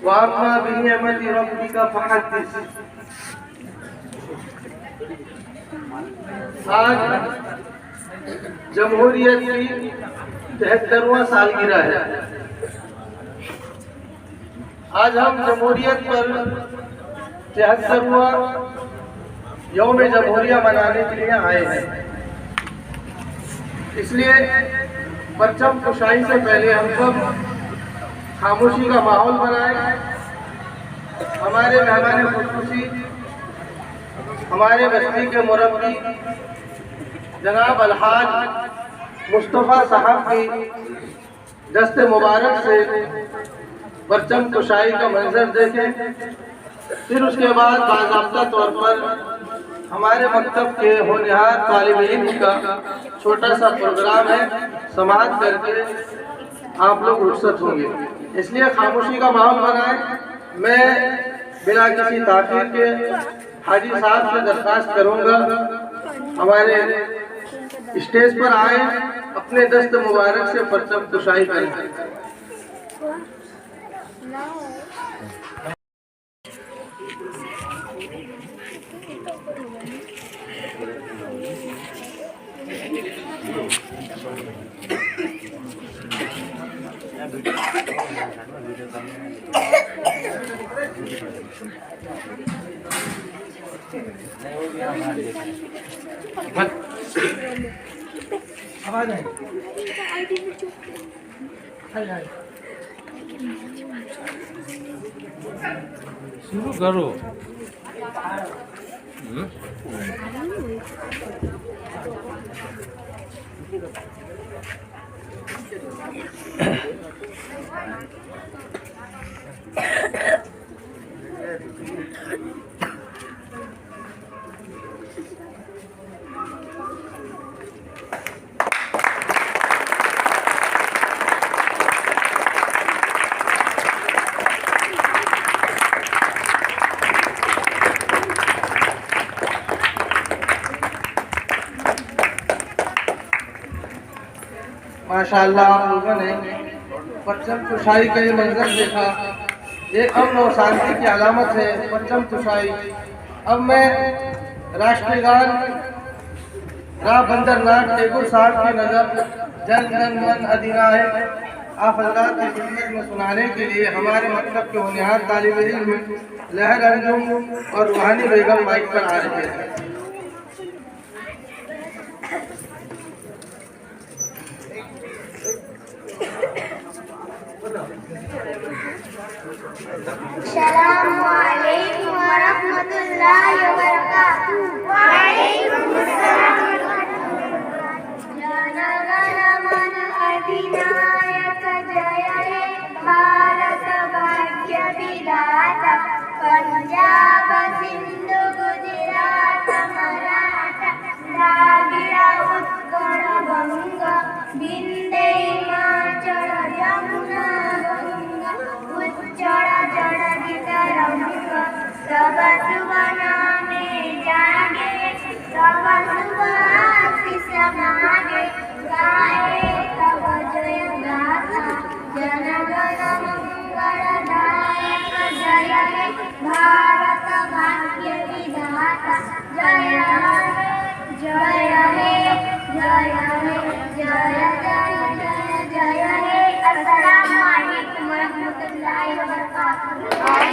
वामा बिनिअमति रब्बिका फहद्दिस। आज जमहूरियत की 73वां सालगिरह है। आज हम जमहूरियत पर 73वां यौम जमहूरिया मनाने के लिए आए हैं। इसलिए परचम कुशाई से पहले हम सब खामोशी का माहौल बनाए। हमारे मेहमान खुसूसी हमारे बस्ती के मुरब्बी जनाब अलहाज मुस्तफ़ा साहब की दस्ते मुबारक से परचम कुशाई का मंजर देखें। फिर उसके बाद बाज़ाब्ता तौर पर हमारे मकतब के होनहार तालिब इल्म का छोटा सा प्रोग्राम है, समाअत करके आप लोग रुखसत होंगे। इसलिए खामोशी का माहौल बनाए। मैं बिना किसी ताख़ीर के हाजी साहब से दरख्वास्त करूंगा हमारे स्टेज पर आए, अपने दस्त मुबारक से परचम कुशाई करें। शुरू करो। माशाअल्लाह आप लोगों ने परचम कुशाई का ये मंजर देखा। ये अमन और शांति की अलामत है परचम कुशाई। अब मैं राष्ट्रीय गान रविंद्रनाथ टैगोर साहब की नज़र जन गण मन अधिनायक आप हजरात की खिदमत में सुनाने के लिए हमारे मकतब के होनहार तालिब इल्म लहर अंजुम और रूहानी बेगम माइक पर आ रहे हैं। अस्सलामु अलैकुम वरहमतुल्लाहि वबरकातुहू। वालैकुम अस्सलाम। जन गण मन अधिनायक जय हे भारत भाग्य विधाता। पंजाब सिंधु गुजरात मराठा द्राविड़ उत्कल बंग विंध्य हिमाचल यमुना गंगा उच्चल जलधि तरंग। सब शुभ नामे जागे सब शुभ आशीष मांगे। गाए तब जय गाथा जन गण मंगलदायक जय हे भारत भाग्य विधाता। जय हे जय हे जय हे जय जय जय जय हे। अस्सलामु अलैकुम वरहमतुल्लाहि वबरकातुहू।